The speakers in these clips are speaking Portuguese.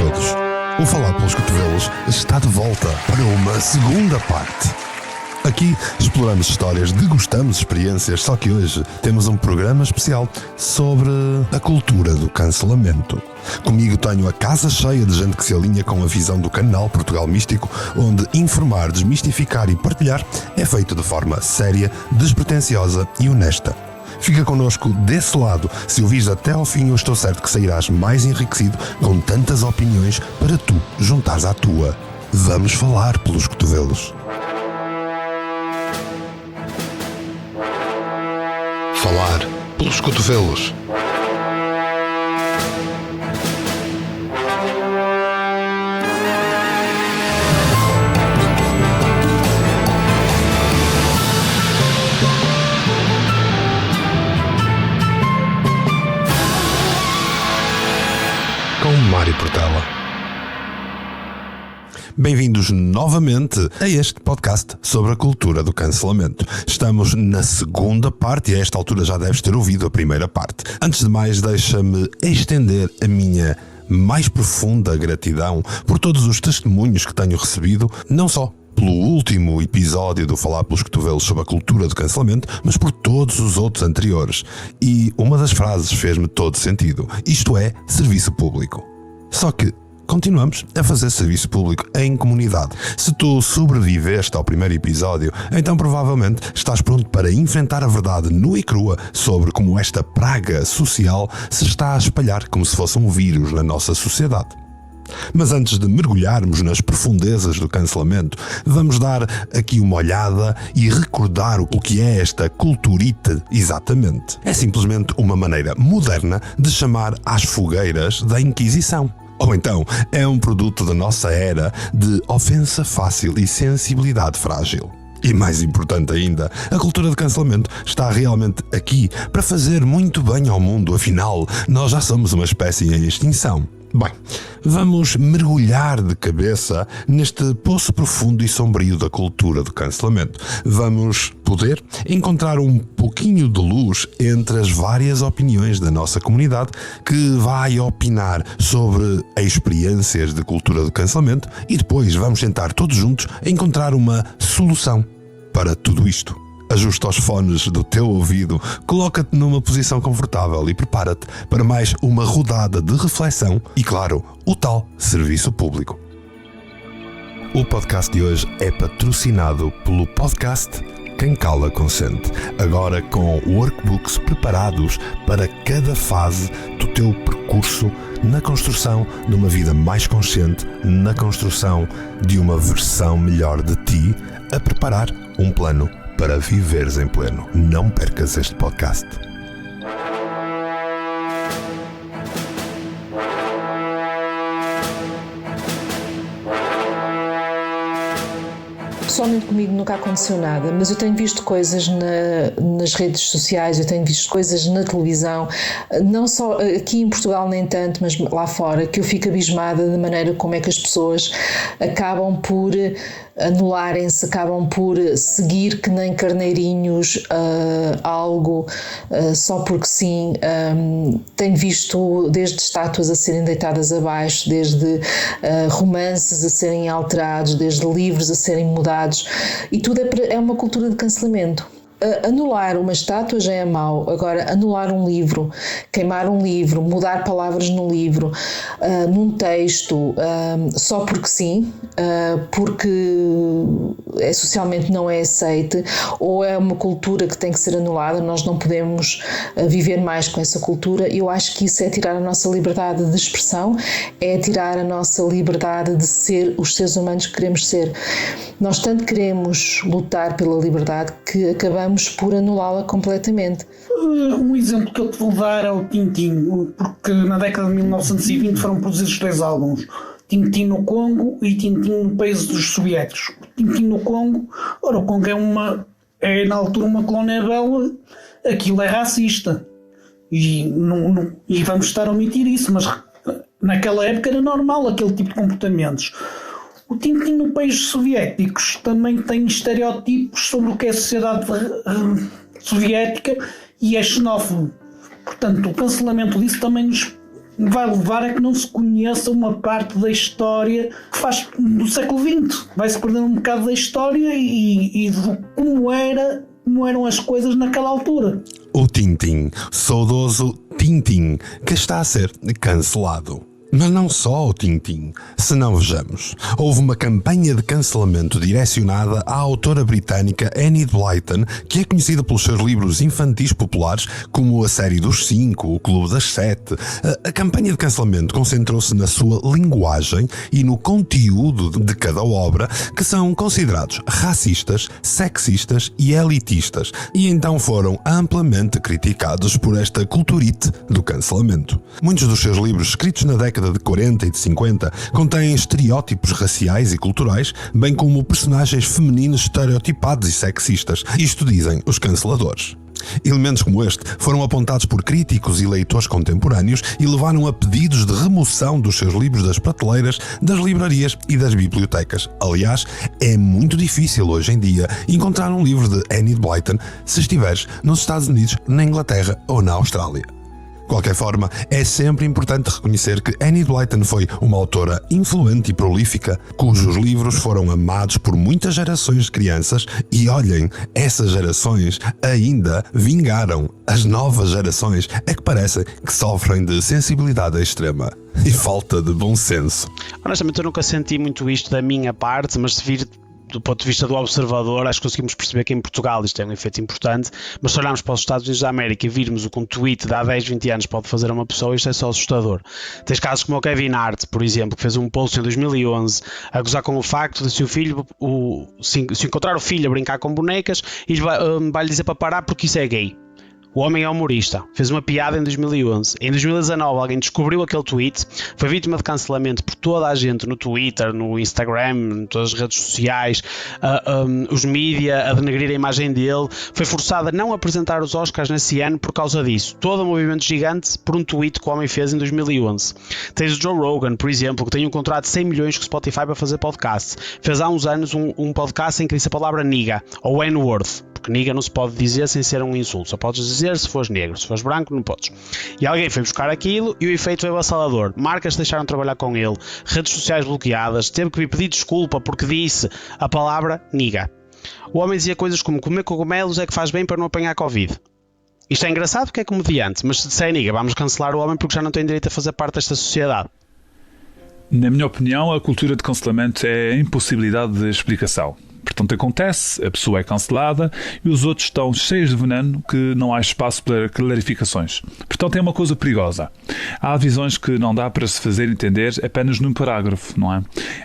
todos. O Falar pelos Cotovelos está de volta para uma segunda parte. Aqui exploramos histórias, degustamos experiências, só que hoje temos um programa especial sobre a cultura do cancelamento. Comigo tenho a casa cheia de gente que se alinha com a visão do canal Portugal Místico, onde informar, desmistificar e partilhar é feito de forma séria, despretensiosa e honesta. Fica connosco desse lado. Se ouvires até ao fim, eu estou certo que sairás mais enriquecido com tantas opiniões para tu juntares à tua. Vamos falar pelos cotovelos. Falar pelos cotovelos. Com Mário Portela. Bem-vindos novamente a este podcast sobre a cultura do cancelamento. Estamos na segunda parte e a esta altura já deves ter ouvido a primeira parte. Antes de mais, deixa-me estender a minha mais profunda gratidão por todos os testemunhos que tenho recebido, não só pelo último episódio do Falar pelos Cotovelos sobre a cultura do cancelamento, mas por todos os outros anteriores. E uma das frases fez-me todo sentido. Isto é serviço público. Só que continuamos a fazer serviço público em comunidade. Se tu sobreviveste ao primeiro episódio, então provavelmente estás pronto para enfrentar a verdade nua e crua sobre como esta praga social se está a espalhar como se fosse um vírus na nossa sociedade. Mas antes de mergulharmos nas profundezas do cancelamento, vamos dar aqui uma olhada e recordar o que é esta culturita exatamente. É simplesmente uma maneira moderna de chamar às fogueiras da Inquisição. Ou então, é um produto da nossa era de ofensa fácil e sensibilidade frágil. E mais importante ainda, a cultura de cancelamento está realmente aqui para fazer muito bem ao mundo, afinal, nós já somos uma espécie em extinção. Bem, vamos mergulhar de cabeça neste poço profundo e sombrio da cultura do cancelamento. Vamos poder encontrar um pouquinho de luz entre as várias opiniões da nossa comunidade que vai opinar sobre experiências de cultura do cancelamento e depois vamos tentar todos juntos encontrar uma solução para tudo isto. Ajusta os fones do teu ouvido, coloca-te numa posição confortável e prepara-te para mais uma rodada de reflexão e, claro, o tal serviço público. O podcast de hoje é patrocinado pelo podcast Quem Cala Consente, agora com workbooks preparados para cada fase do teu percurso na construção de uma vida mais consciente, na construção de uma versão melhor de ti, a preparar um plano para viveres em pleno. Não percas este podcast. Pessoalmente comigo nunca aconteceu nada, mas eu tenho visto coisas nas redes sociais, eu tenho visto coisas na televisão, não só aqui em Portugal nem tanto, mas lá fora, que eu fico abismada da maneira como é que as pessoas acabam por anularem-se, acabam por seguir que nem carneirinhos algo só porque sim. Tenho visto desde estátuas a serem deitadas abaixo, desde romances a serem alterados, desde livros a serem mudados, e tudo é uma cultura de cancelamento. Anular uma estátua já é mau, agora anular um livro, queimar um livro, mudar palavras no livro, num texto, só porque sim, porque socialmente não é aceite, ou é uma cultura que tem que ser anulada, nós não podemos viver mais com essa cultura. Eu acho que isso é tirar a nossa liberdade de expressão, é tirar a nossa liberdade de ser os seres humanos que queremos ser. Nós tanto queremos lutar pela liberdade que acabamos por anulá-la completamente. Um exemplo que eu te vou dar é o Tintin, porque na década de 1920 foram produzidos 2 álbuns, Tintin no Congo e Tintin no país dos soviéticos. Tintin no Congo, ora, o Congo é na altura uma colónia belga, aquilo é racista e vamos estar a omitir isso, mas naquela época era normal aquele tipo de comportamentos. O Tintin no país soviéticos também tem estereótipos sobre o que é a sociedade soviética e é xenófobo. Portanto, o cancelamento disso também nos vai levar a que não se conheça uma parte da história que faz do século XX. Vai-se perder um bocado da história e de como eram as coisas naquela altura. O Tintin, saudoso Tintin, que está a ser cancelado. Mas não só o Tintin, se não vejamos. Houve uma campanha de cancelamento direcionada à autora britânica Enid Blyton, que é conhecida pelos seus livros infantis populares, como a série dos 5, o Clube das 7. A campanha de cancelamento concentrou-se na sua linguagem e no conteúdo de cada obra, que são considerados racistas, sexistas e elitistas, e então foram amplamente criticados por esta culturite do cancelamento. Muitos dos seus livros, escritos na década de 40 e de 50, contêm estereótipos raciais e culturais, bem como personagens femininos estereotipados e sexistas. Isto dizem os canceladores. Elementos como este foram apontados por críticos e leitores contemporâneos e levaram a pedidos de remoção dos seus livros das prateleiras, das livrarias e das bibliotecas. Aliás, é muito difícil hoje em dia encontrar um livro de Enid Blyton se estiveres nos Estados Unidos, na Inglaterra ou na Austrália. De qualquer forma, é sempre importante reconhecer que Enid Blyton foi uma autora influente e prolífica, cujos livros foram amados por muitas gerações de crianças e, olhem, essas gerações ainda vingaram. As novas gerações é que parecem que sofrem de sensibilidade extrema e falta de bom senso. Honestamente, eu nunca senti muito isto da minha parte, mas se vir do ponto de vista do observador, acho que conseguimos perceber que em Portugal isto tem um efeito importante, mas se olharmos para os Estados Unidos da América e virmos o que um tweet de há 10, 20 anos pode fazer a uma pessoa, isto é só assustador. Tens casos como o Kevin Hart, por exemplo, que fez um post em 2011 a gozar com o facto de se encontrar o filho a brincar com bonecas e vai-lhe dizer para parar porque isso é gay. O homem é humorista, fez uma piada em 2011. Em 2019 alguém descobriu aquele tweet, foi vítima de cancelamento por toda a gente no Twitter, no Instagram, em todas as redes sociais, os mídia a denegrir a imagem dele, foi forçado a não apresentar os Oscars nesse ano por causa disso. Todo um movimento gigante por um tweet que o homem fez em 2011. Tens o Joe Rogan, por exemplo, que tem um contrato de 100 milhões com o Spotify para fazer podcast. Fez há uns anos um podcast em que disse a palavra nigga, ou N-word. Porque nigga não se pode dizer sem ser um insulto, só podes dizer se fores negro, se fores branco não podes. E alguém foi buscar aquilo e o efeito foi avassalador. Marcas deixaram de trabalhar com ele, redes sociais bloqueadas, teve que vir pedir desculpa porque disse a palavra nigga. O homem dizia coisas como comer cogumelos é que faz bem para não apanhar Covid. Isto é engraçado porque é comediante, mas se disser nigga, vamos cancelar o homem porque já não tem direito a fazer parte desta sociedade. Na minha opinião, a cultura de cancelamento é a impossibilidade de explicação. Portanto, acontece, a pessoa é cancelada e os outros estão cheios de veneno que não há espaço para clarificações. Portanto, é uma coisa perigosa. Há visões que não dá para se fazer entender apenas num parágrafo, não é?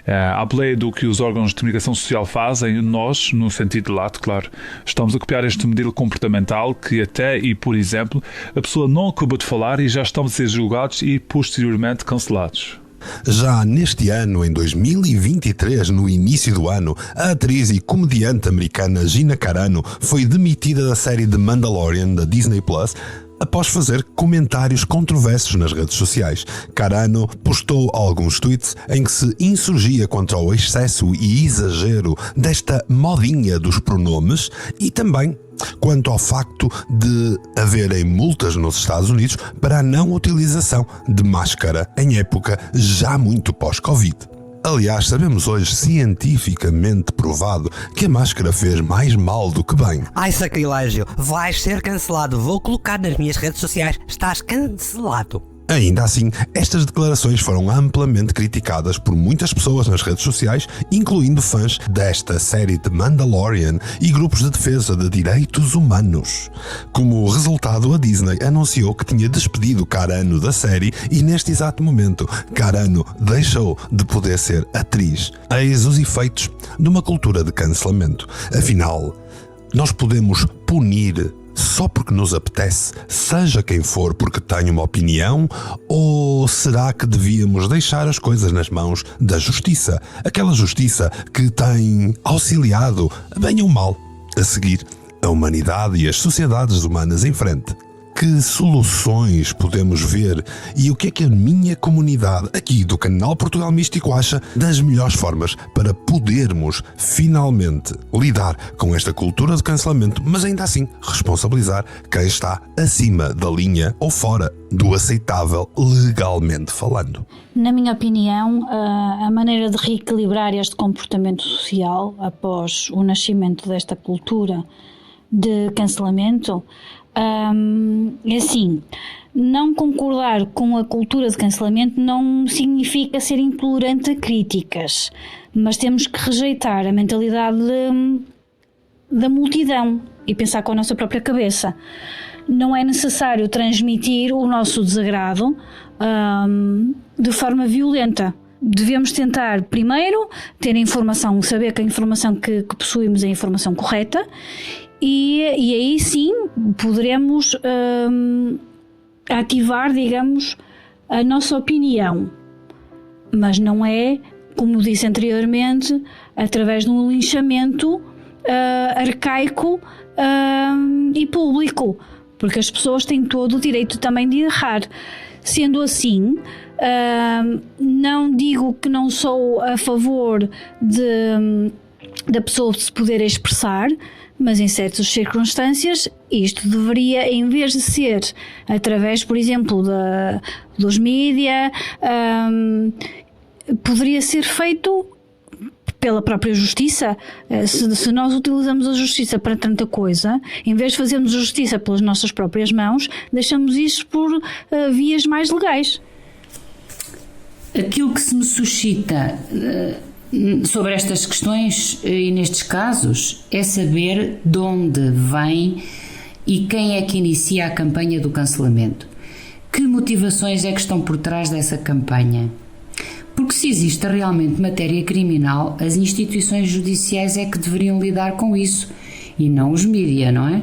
À boleia do que os órgãos de comunicação social fazem, nós, no sentido lato, claro, estamos a copiar este modelo comportamental que até e, por exemplo, a pessoa não acabou de falar e já estamos a ser julgados e posteriormente cancelados. Já neste ano, em 2023, no início do ano, a atriz e comediante americana Gina Carano foi demitida da série The Mandalorian da Disney Plus após fazer comentários controversos nas redes sociais. Carano postou alguns tweets em que se insurgia contra o excesso e exagero desta modinha dos pronomes e também quanto ao facto de haverem multas nos Estados Unidos para a não utilização de máscara em época já muito pós-Covid. Aliás, sabemos hoje cientificamente provado que a máscara fez mais mal do que bem. Ai, sacrilégio, vais ser cancelado, vou colocar nas minhas redes sociais, estás cancelado. Ainda assim, estas declarações foram amplamente criticadas por muitas pessoas nas redes sociais, incluindo fãs desta série de Mandalorian e grupos de defesa de direitos humanos. Como resultado, a Disney anunciou que tinha despedido Carano da série e, neste exato momento, Carano deixou de poder ser atriz. Eis os efeitos de uma cultura de cancelamento. Afinal, nós podemos punir só porque nos apetece, seja quem for porque tem uma opinião, ou será que devíamos deixar as coisas nas mãos da justiça? Aquela justiça que tem auxiliado, bem ou mal, a seguir a humanidade e as sociedades humanas em frente. que soluções podemos ver e o que é que a minha comunidade aqui do canal Portugal Místico acha das melhores formas para podermos finalmente lidar com esta cultura de cancelamento, mas ainda assim responsabilizar quem está acima da linha ou fora do aceitável legalmente falando. Na minha opinião, a maneira de reequilibrar este comportamento social após o nascimento desta cultura de cancelamento é assim: não concordar com a cultura de cancelamento não significa ser intolerante a críticas, mas temos que rejeitar a mentalidade da multidão e pensar com a nossa própria cabeça. Não é necessário transmitir o nosso desagrado de forma violenta. Devemos tentar primeiro ter a informação, saber que a informação que possuímos é a informação correta, e aí sim poderemos ativar, digamos, a nossa opinião, mas não é, como disse anteriormente, através de um linchamento arcaico e público, porque as pessoas têm todo o direito também de errar. Sendo assim, não digo que não sou a favor da pessoa se poder expressar, mas em certas circunstâncias isto deveria, em vez de ser através, por exemplo, dos mídia, poderia ser feito pela própria justiça. Se nós utilizamos a justiça para tanta coisa, em vez de fazermos a justiça pelas nossas próprias mãos, deixamos isso por vias mais legais. Aquilo que se me suscita sobre estas questões e nestes casos é saber de onde vem e quem é que inicia a campanha do cancelamento. Que motivações é que estão por trás dessa campanha? Porque se existe realmente matéria criminal, as instituições judiciais é que deveriam lidar com isso e não os mídia, não é?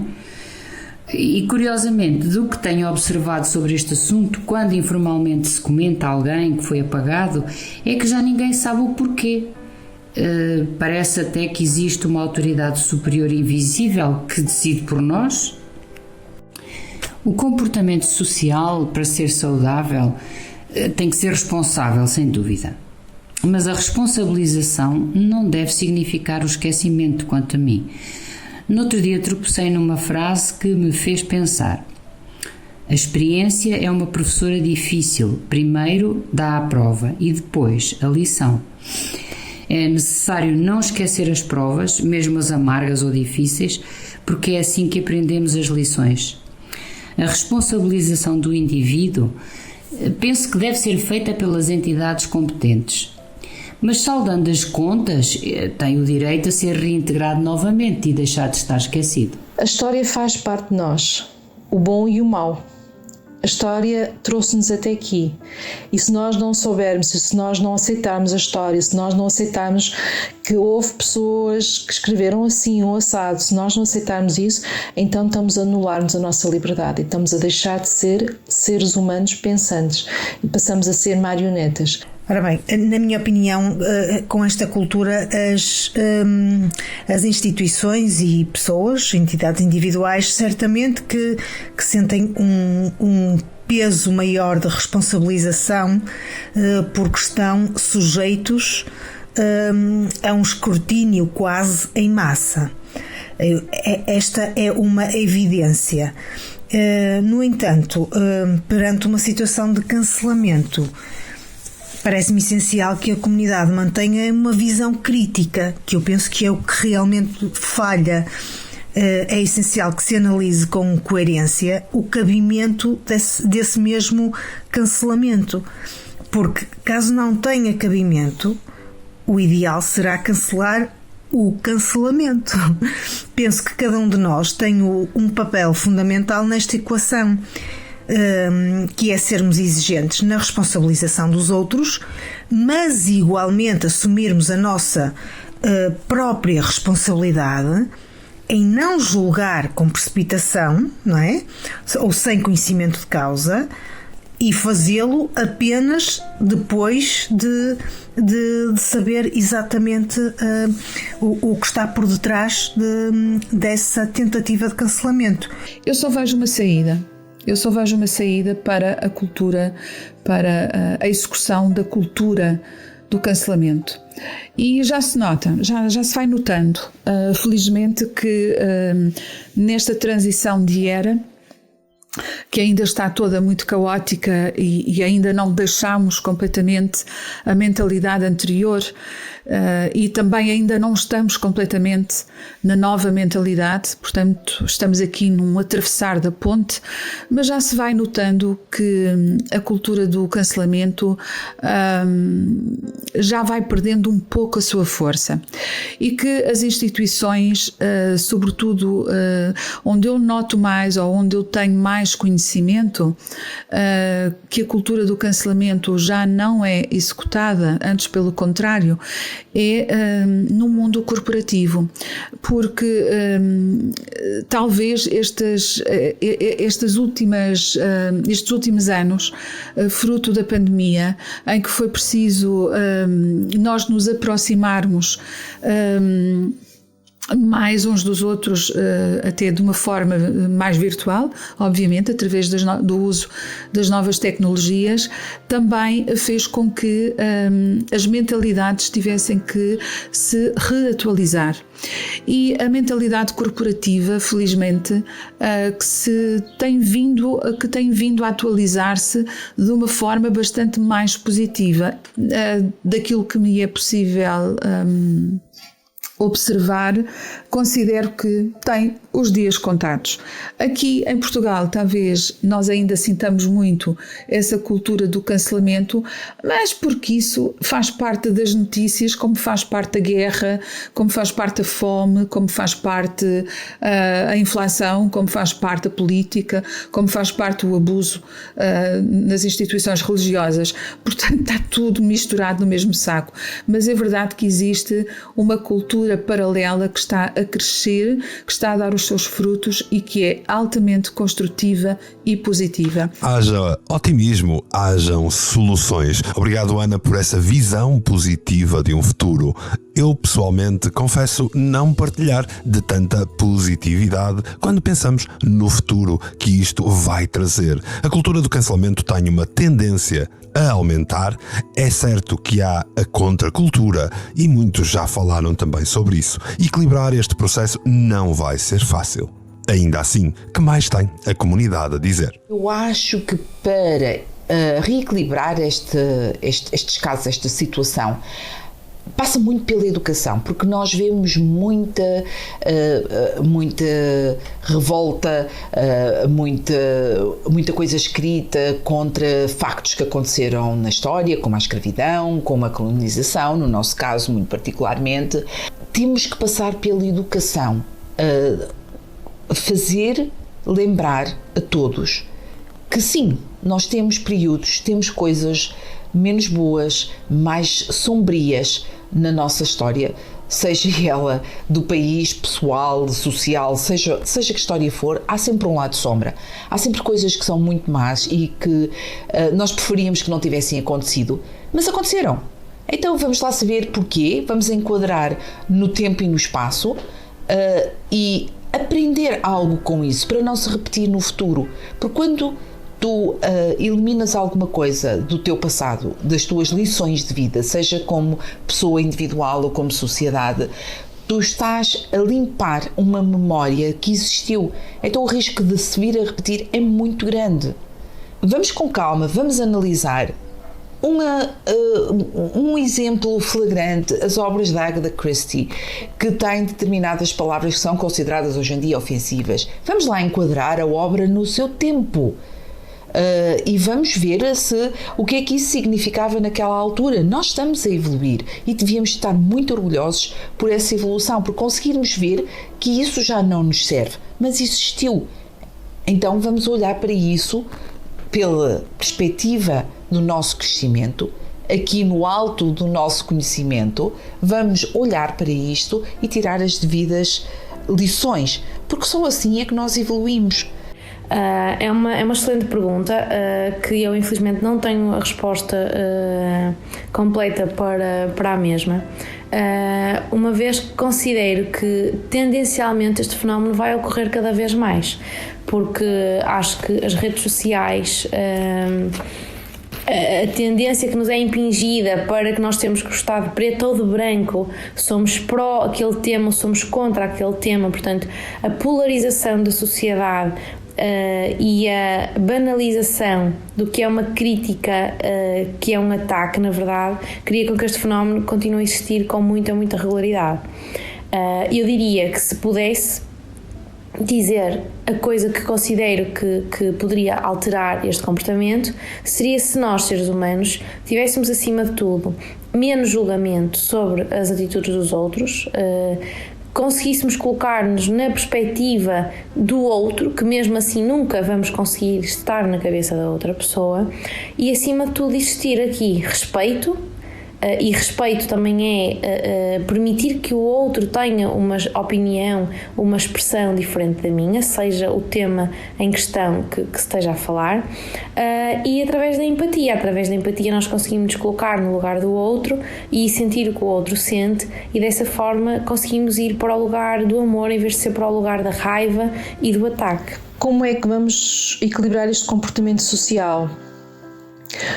E curiosamente, do que tenho observado sobre este assunto, quando informalmente se comenta alguém que foi apagado, é que já ninguém sabe o porquê. Parece até que existe uma autoridade superior invisível que decide por nós. O comportamento social, para ser saudável, tem que ser responsável, sem dúvida. Mas a responsabilização não deve significar o esquecimento, quanto a mim. No outro dia tropecei numa frase que me fez pensar. A experiência é uma professora difícil. Primeiro dá a prova e depois a lição. É necessário não esquecer as provas, mesmo as amargas ou difíceis, porque é assim que aprendemos as lições. A responsabilização do indivíduo penso que deve ser feita pelas entidades competentes. Mas saldando as contas, tem o direito a ser reintegrado novamente e deixar de estar esquecido. A história faz parte de nós, o bom e o mau. A história trouxe-nos até aqui. E se nós não soubermos, se nós não aceitarmos a história, se nós não aceitarmos que houve pessoas que escreveram assim ou assado, se nós não aceitarmos isso, então estamos a anular-nos a nossa liberdade e estamos a deixar de ser seres humanos pensantes e passamos a ser marionetas. Ora bem, na minha opinião, com esta cultura, as instituições e pessoas, entidades individuais, certamente que sentem um peso maior de responsabilização porque estão sujeitos a um escrutínio quase em massa. Esta é uma evidência. No entanto, perante uma situação de cancelamento, parece-me essencial que a comunidade mantenha uma visão crítica, que eu penso que é o que realmente falha. É essencial que se analise com coerência o cabimento desse mesmo cancelamento, porque caso não tenha cabimento, o ideal será cancelar o cancelamento. Penso que cada um de nós tem um papel fundamental nesta equação, que é sermos exigentes na responsabilização dos outros, mas igualmente assumirmos a nossa própria responsabilidade em não julgar com precipitação, não é? Ou sem conhecimento de causa, e fazê-lo apenas depois de saber exatamente o que está por detrás dessa tentativa de cancelamento. Eu só vejo uma saída. Eu só vejo uma saída para a cultura, para a execução da cultura do cancelamento. E já se nota, já se vai notando, felizmente, que nesta transição de era, que ainda está toda muito caótica e ainda não deixamos completamente a mentalidade anterior, e também ainda não estamos completamente na nova mentalidade, portanto estamos aqui num atravessar da ponte, mas já se vai notando que a cultura do cancelamento já vai perdendo um pouco a sua força e que as instituições, sobretudo onde eu noto mais ou onde eu tenho mais conhecimento, que a cultura do cancelamento já não é executada, antes pelo contrário, é no mundo corporativo, porque talvez estes últimos anos, fruto da pandemia, em que foi preciso nós nos aproximarmos mais uns dos outros, até de uma forma mais virtual, obviamente, através do uso das novas tecnologias, também fez com que as mentalidades tivessem que se reatualizar. E a mentalidade corporativa, felizmente, que tem vindo a atualizar-se de uma forma bastante mais positiva, daquilo que me é possível observar, considero que tem os dias contados. Aqui em Portugal, talvez nós ainda sintamos muito essa cultura do cancelamento, mas porque isso faz parte das notícias, como faz parte da guerra, como faz parte da fome, como faz parte a inflação, como faz parte a política, como faz parte o abuso nas instituições religiosas. Portanto, está tudo misturado no mesmo saco. Mas é verdade que existe uma cultura paralela que está a crescer, que está a dar os seus frutos e que é altamente construtiva e positiva. Haja otimismo, hajam soluções. Obrigado, Ana, por essa visão positiva de um futuro. Eu, pessoalmente, confesso não partilhar de tanta positividade quando pensamos no futuro que isto vai trazer. A cultura do cancelamento tem uma tendência a aumentar. É certo que há a contracultura e muitos já falaram também sobre isso. Equilibrar este processo não vai ser fácil. Ainda assim, que mais tem a comunidade a dizer? Eu acho que para reequilibrar estes casos, esta situação, passa muito pela educação, porque nós vemos muita revolta, muita coisa escrita contra factos que aconteceram na história, como a escravidão, como a colonização, no nosso caso muito particularmente. Temos que passar pela educação, fazer lembrar a todos que sim, nós temos períodos, temos coisas menos boas, mais sombrias na nossa história, seja ela do país, pessoal, social, seja que história for, há sempre um lado de sombra. Há sempre coisas que são muito más e que nós preferíamos que não tivessem acontecido, mas aconteceram. Então vamos lá saber porquê, vamos enquadrar no tempo e no espaço e aprender algo com isso para não se repetir no futuro. Porque quando tu eliminas alguma coisa do teu passado, das tuas lições de vida, seja como pessoa individual ou como sociedade, tu estás a limpar uma memória que existiu. Então o risco de se vir a repetir é muito grande. Vamos com calma, vamos analisar um exemplo flagrante, as obras da Agatha Christie, que têm determinadas palavras que são consideradas hoje em dia ofensivas. Vamos lá enquadrar a obra no seu tempo. E vamos ver o que é que isso significava naquela altura. Nós estamos a evoluir e devíamos estar muito orgulhosos por essa evolução, por conseguirmos ver que isso já não nos serve, mas existiu. Então vamos olhar para isso pela perspectiva do nosso crescimento, aqui no alto do nosso conhecimento, vamos olhar para isto e tirar as devidas lições, porque só assim é que nós evoluímos. É uma excelente pergunta, que eu infelizmente não tenho a resposta completa para a mesma, uma vez que considero que tendencialmente este fenómeno vai ocorrer cada vez mais, porque acho que as redes sociais, a tendência que nos é impingida para que nós temos que gostar de preto ou de branco, somos pró aquele tema, somos contra aquele tema, portanto a polarização da sociedade e a banalização do que é uma crítica, que é um ataque, na verdade, cria com que este fenómeno continue a existir com muita regularidade. Eu diria que, se pudesse dizer a coisa que considero que poderia alterar este comportamento, seria se nós, seres humanos, tivéssemos acima de tudo menos julgamento sobre as atitudes dos outros, conseguíssemos colocar-nos na perspectiva do outro, que mesmo assim nunca vamos conseguir estar na cabeça da outra pessoa, e acima de tudo existir aqui respeito. E respeito também é permitir que o outro tenha uma opinião, uma expressão diferente da minha, seja o tema em questão que se esteja a falar, e através da empatia nós conseguimos nos colocar no lugar do outro e sentir o que o outro sente, e dessa forma conseguimos ir para o lugar do amor em vez de ser para o lugar da raiva e do ataque. Como é que vamos equilibrar este comportamento social?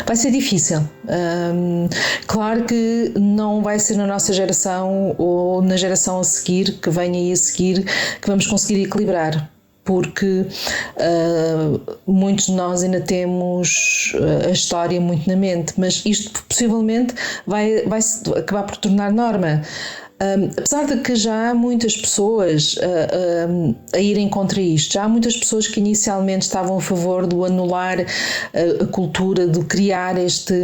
Vai ser difícil. Claro que não vai ser na nossa geração ou na geração a seguir, que vem aí a seguir, que vamos conseguir equilibrar, porque muitos de nós ainda temos a história muito na mente, mas isto possivelmente vai acabar por tornar norma. Apesar de que já há muitas pessoas a irem contra isto, já há muitas pessoas que inicialmente estavam a favor do anular a cultura, de criar este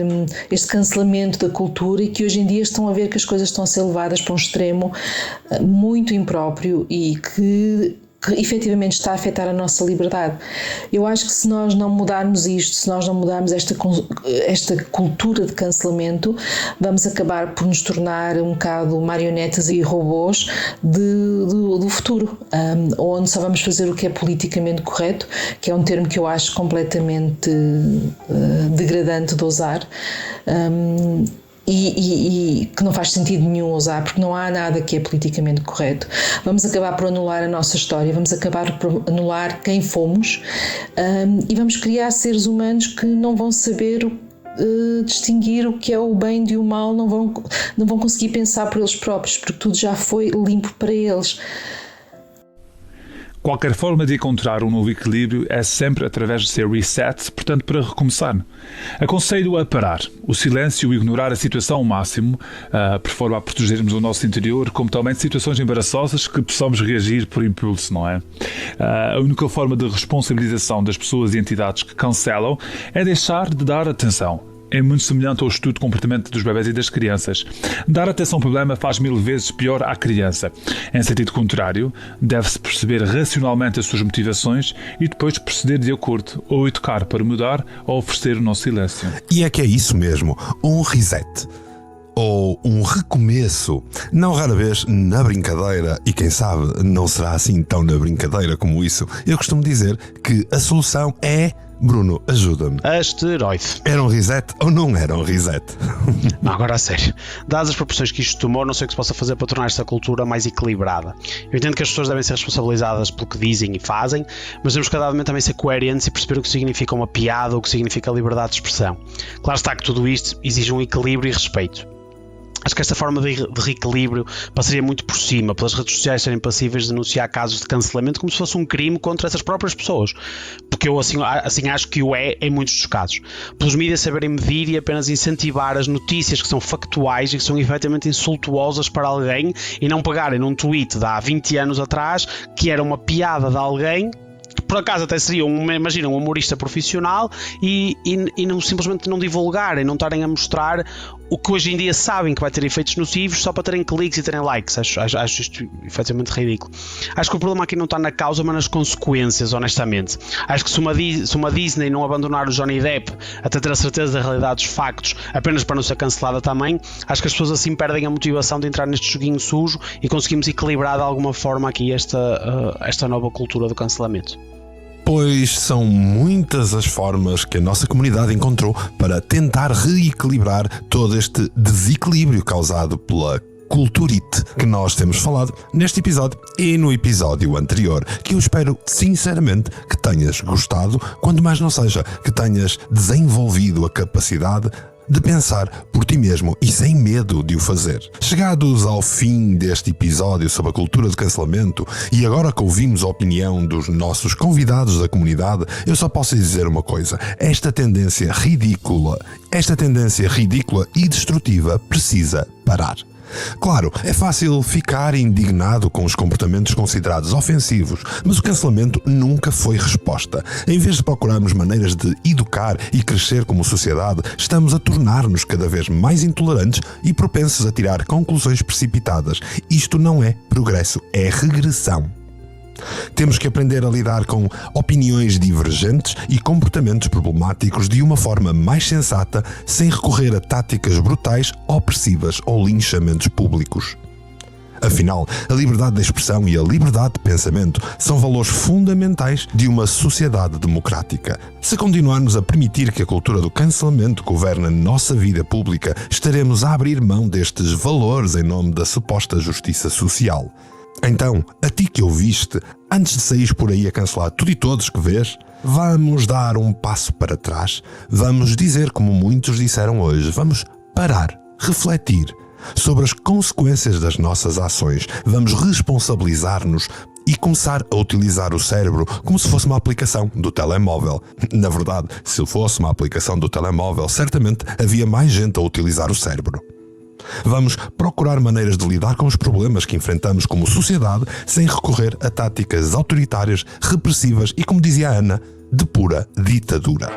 cancelamento da cultura, e que hoje em dia estão a ver que as coisas estão a ser levadas para um extremo muito impróprio e que efetivamente está a afetar a nossa liberdade. Eu acho que se nós não mudarmos isto, se nós não mudarmos esta cultura de cancelamento, vamos acabar por nos tornar um bocado marionetas e robôs do futuro, onde só vamos fazer o que é politicamente correto, que é um termo que eu acho completamente degradante de usar, e que não faz sentido nenhum usar, porque não há nada que é politicamente correto. Vamos acabar por anular a nossa história, vamos acabar por anular quem fomos, e vamos criar seres humanos que não vão saber distinguir o que é o bem de o mal, não vão conseguir pensar por eles próprios, porque tudo já foi limpo para eles. Qualquer forma de encontrar um novo equilíbrio é sempre através de ser reset, portanto, para recomeçar. Aconselho a parar o silêncio e ignorar a situação ao máximo, por forma a protegermos o nosso interior, como também de situações embaraçosas que possamos reagir por impulso, não é? A única forma de responsabilização das pessoas e entidades que cancelam é deixar de dar atenção. É muito semelhante ao estudo de comportamento dos bebés e das crianças. Dar atenção ao problema faz 1000 vezes pior à criança. Em sentido contrário, deve-se perceber racionalmente as suas motivações e depois proceder de acordo, ou educar para mudar, ou oferecer o nosso silêncio. E é que é isso mesmo, um reset. Ou um recomeço, não rara vez na brincadeira, e quem sabe não será assim tão na brincadeira como isso. Eu costumo dizer que a solução é... Bruno, ajuda-me. Asteroide. Era um reset ou não era um reset? Não, agora a sério. Dadas as proporções que isto tomou, não sei o que se possa fazer para tornar esta cultura mais equilibrada. Eu entendo que as pessoas devem ser responsabilizadas pelo que dizem e fazem, mas temos que cada momento também ser coerentes e perceber o que significa uma piada ou o que significa a liberdade de expressão. Claro está que tudo isto exige um equilíbrio e respeito. Acho que esta forma de reequilíbrio passaria muito por cima, pelas redes sociais serem passíveis de denunciar casos de cancelamento como se fosse um crime contra essas próprias pessoas. Porque eu assim acho que o é em muitos dos casos. Pelos mídias saberem medir e apenas incentivar as notícias que são factuais e que são efetivamente insultuosas para alguém, e não pegarem num tweet de há 20 anos atrás que era uma piada de alguém, que por acaso até seria imagina, um humorista profissional, e não, simplesmente não divulgarem, não estarem a mostrar o que hoje em dia sabem que vai ter efeitos nocivos só para terem cliques e terem likes. Acho isto efetivamente ridículo. Acho que o problema aqui não está na causa, mas nas consequências, honestamente. Acho que se uma Disney não abandonar o Johnny Depp até ter a certeza da realidade dos factos, apenas para não ser cancelada também, acho que as pessoas assim perdem a motivação de entrar neste joguinho sujo e conseguimos equilibrar de alguma forma aqui esta nova cultura do cancelamento. pois são muitas as formas que a nossa comunidade encontrou para tentar reequilibrar todo este desequilíbrio causado pela culturite que nós temos falado neste episódio e no episódio anterior, que eu espero sinceramente que tenhas gostado, quando mais não seja que tenhas desenvolvido a capacidade de pensar por ti mesmo e sem medo de o fazer. Chegados ao fim deste episódio sobre a cultura do cancelamento, e agora que ouvimos a opinião dos nossos convidados da comunidade, eu só posso dizer uma coisa: esta tendência ridícula e destrutiva precisa parar. Claro, é fácil ficar indignado com os comportamentos considerados ofensivos, mas o cancelamento nunca foi resposta. Em vez de procurarmos maneiras de educar e crescer como sociedade, estamos a tornar-nos cada vez mais intolerantes e propensos a tirar conclusões precipitadas. Isto não é progresso, é regressão. Temos que aprender a lidar com opiniões divergentes e comportamentos problemáticos de uma forma mais sensata, sem recorrer a táticas brutais, opressivas ou linchamentos públicos. Afinal, a liberdade de expressão e a liberdade de pensamento são valores fundamentais de uma sociedade democrática. Se continuarmos a permitir que a cultura do cancelamento governe a nossa vida pública, estaremos a abrir mão destes valores em nome da suposta justiça social. Então, a ti que ouviste, antes de saís por aí a cancelar tudo e todos que vês, vamos dar um passo para trás. Vamos dizer como muitos disseram hoje, vamos parar, refletir sobre as consequências das nossas ações. Vamos responsabilizar-nos e começar a utilizar o cérebro como se fosse uma aplicação do telemóvel. Na verdade, se fosse uma aplicação do telemóvel, certamente havia mais gente a utilizar o cérebro. Vamos procurar maneiras de lidar com os problemas que enfrentamos como sociedade sem recorrer a táticas autoritárias, repressivas e, como dizia a Ana, de pura ditadura.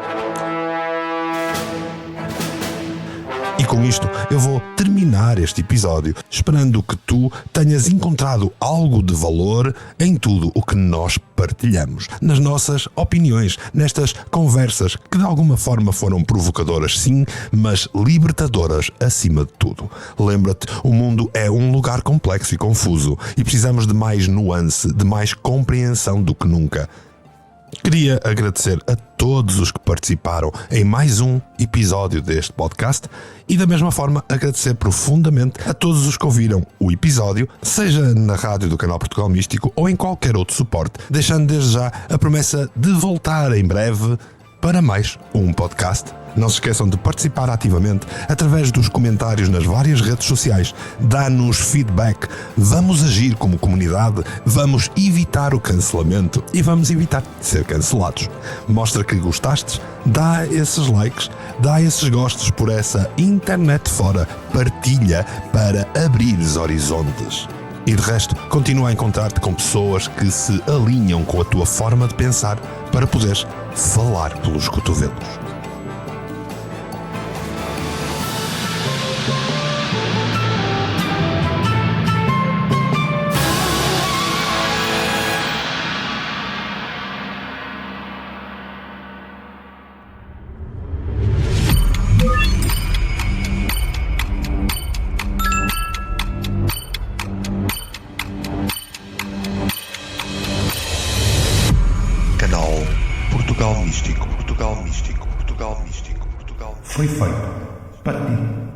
E com isto eu vou terminar este episódio, esperando que tu tenhas encontrado algo de valor em tudo o que nós partilhamos, nas nossas opiniões, nestas conversas que de alguma forma foram provocadoras sim, mas libertadoras acima de tudo. Lembra-te, o mundo é um lugar complexo e confuso e precisamos de mais nuance, de mais compreensão do que nunca. Queria agradecer a todos os que participaram em mais um episódio deste podcast e da mesma forma agradecer profundamente a todos os que ouviram o episódio, seja na rádio do canal Portugal Místico ou em qualquer outro suporte, deixando desde já a promessa de voltar em breve para mais um podcast. Não se esqueçam de participar ativamente através dos comentários nas várias redes sociais. Dá-nos feedback. Vamos agir como comunidade, vamos evitar o cancelamento e vamos evitar ser cancelados. Mostra que gostastes, dá esses likes, dá esses gostos por essa internet fora, partilha para abrir os horizontes. E de resto, continua a encontrar-te com pessoas que se alinham com a tua forma de pensar para poderes falar pelos cotovelos. Foi feito para ti.